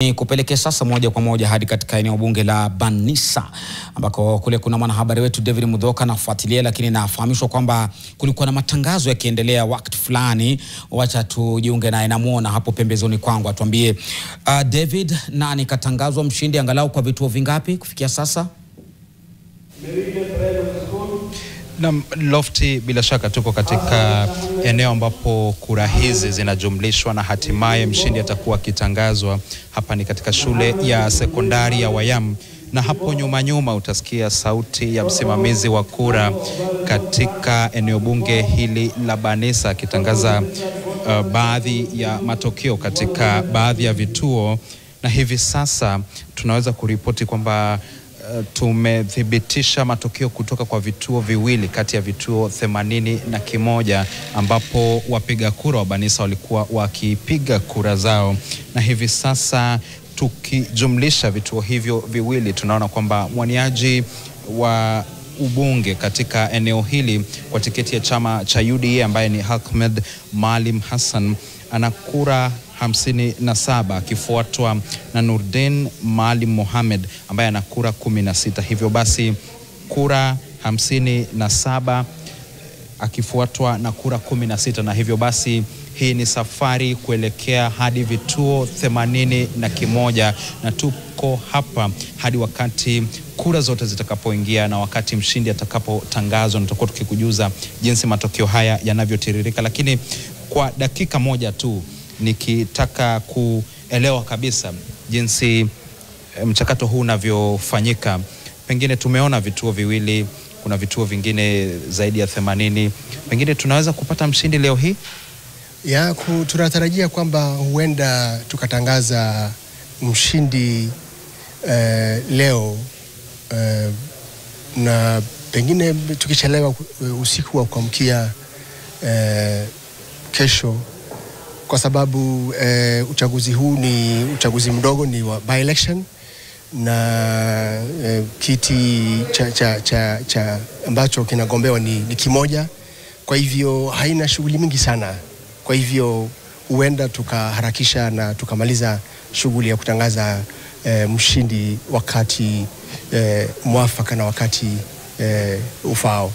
Ni kupeleke sasa moja kwa moja hadi katika eneo bunge la Banisa ambako kule kuna mwanahabari wetu David Mudhoka anafuatilia, lakini nafahamishwa kwamba kulikuwa na matangazo yakiendelea wakati fulani. Wacha tujiunge naye, namuona hapo pembezoni kwangu. Atuambie David, nani katangazwa mshindi angalau kwa vituo vingapi kufikia sasa? Na Lofty, bila shaka tuko katika eneo ambapo kura hizi zinajumlishwa na hatimaye mshindi atakuwa akitangazwa. Hapa ni katika shule ya sekondari ya Wayam, na hapo nyuma utasikia sauti ya msimamizi wa kura katika eneo bunge hili la Banisa akitangaza baadhi ya matokeo katika baadhi ya vituo. Na hivi sasa tunaweza kuripoti kwamba tumethibitisha matokeo kutoka kwa vituo viwili kati ya vituo 81 ambapo wapiga kura wa Banisa walikuwa wakipiga kura zao. Na hivi sasa tukijumlisha vituo hivyo viwili, tunaona kwamba mwaniaji wa ubunge katika eneo hili kwa tiketi ya chama cha UDA ambaye ni Ahmed Maalim Hassan ana kura 57 akifuatwa na Nurdin Maalim Mohamed ambaye ana kura 16. Hivyo basi kura 57 akifuatwa na kura 16, na hivyo basi hii ni safari kuelekea hadi vituo 81, na tuko hapa hadi wakati kura zote zitakapoingia na wakati mshindi atakapotangazwa, na tutakuwa tukikujuza jinsi matokeo haya yanavyotiririka. Lakini kwa dakika moja tu nikitaka kuelewa kabisa jinsi mchakato huu unavyofanyika. Pengine tumeona vituo viwili, kuna vituo vingine zaidi ya 80. Pengine tunaweza kupata mshindi leo hii? Tunatarajia kwamba huenda tukatangaza mshindi leo, na pengine tukichelewa usiku wa kuamkia kesho, kwa sababu uchaguzi huu ni uchaguzi mdogo, ni wa by election, na kiti cha ambacho kinagombewa ni kimoja. Kwa hivyo haina shughuli mingi sana. Kwa hivyo huenda tukaharakisha na tukamaliza shughuli ya kutangaza mshindi wakati mwafaka na wakati ufao.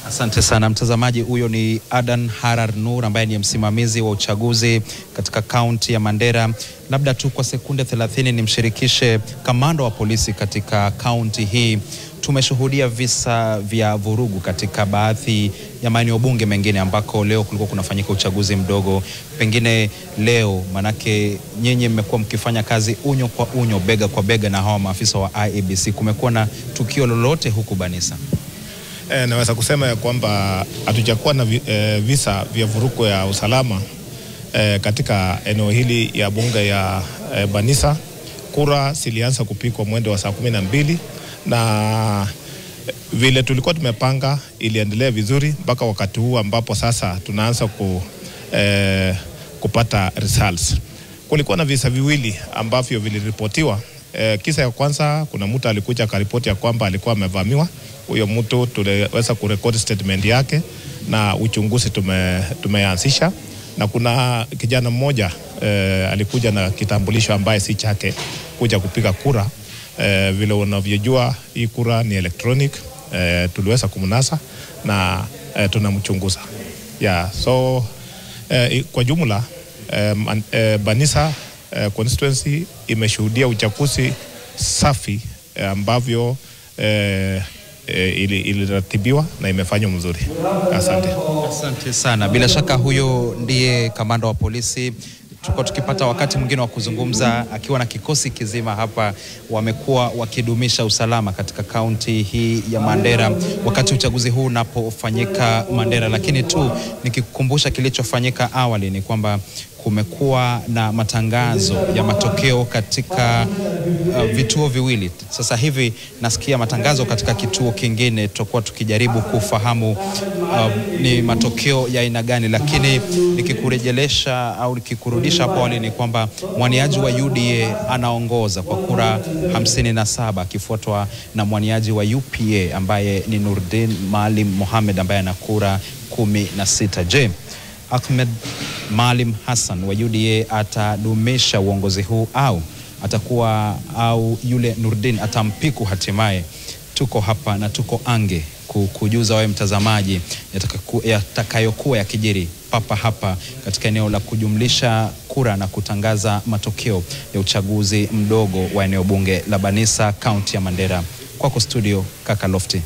Asante sana mtazamaji. Huyo ni Adan Harar Nur ambaye ni msimamizi wa uchaguzi katika kaunti ya Mandera. Labda tu kwa sekunde 30 nimshirikishe kamanda wa polisi katika kaunti hii. Tumeshuhudia visa vya vurugu katika baadhi ya maeneo bunge mengine ambako leo kulikuwa kunafanyika uchaguzi mdogo. Pengine leo, manake nyinyi mmekuwa mkifanya kazi unyo kwa unyo, bega kwa bega na hawa maafisa wa IEBC, kumekuwa na tukio lolote huku Banisa? Naweza kusema ya kwamba hatujakuwa na visa vya vurugu ya usalama katika eneo hili ya bunge ya Banisa. Kura zilianza kupigwa mwendo wa saa 12, na vile tulikuwa tumepanga iliendelea vizuri mpaka wakati huu ambapo sasa tunaanza kupata results. Kulikuwa na visa viwili ambavyo viliripotiwa. Kisa ya kwanza, kuna mtu alikuja akaripoti ya kwamba alikuwa amevamiwa. Huyo mtu tuliweza kurekodi statement yake na uchunguzi tumeanzisha, na kuna kijana mmoja alikuja na kitambulisho ambaye si chake kuja kupiga kura. Vile unavyojua hii kura ni electronic, tuliweza kumnasa na tunamchunguza. So kwa jumla Banisa constituency imeshuhudia uchaguzi safi ambavyo iliratibiwa na imefanywa mzuri. Asante sana. Bila shaka huyo ndiye kamanda wa polisi. Tuko tukipata wakati mwingine wa kuzungumza akiwa na kikosi kizima hapa. Wamekuwa wakidumisha usalama katika kaunti hii ya Mandera wakati uchaguzi huu unapofanyika Mandera. Lakini tu nikikukumbusha kilichofanyika awali ni kwamba kumekuwa na matangazo ya matokeo katika vituo viwili. Sasa hivi nasikia matangazo katika kituo kingine. Tutakuwa tukijaribu kufahamu ni matokeo ya aina gani, lakini nikikurejelesha au nikikurudisha hapo awali ni kwamba mwaniaji wa UDA anaongoza kwa kura 57 akifuatwa na mwaniaji wa UPA ambaye ni Nurdin Maalim Mohamed ambaye ana kura 16. Je, Ahmed Maalim Hassan wa UDA atadumisha uongozi huu au atakuwa au yule Nurdin atampiku hatimaye. Tuko hapa na tuko ange kujuza wewe mtazamaji yatakayokuwa yakijiri papa hapa katika eneo la kujumlisha kura na kutangaza matokeo ya uchaguzi mdogo wa eneo bunge la Banisa, kaunti ya Mandera. Kwako studio, kaka Lofty.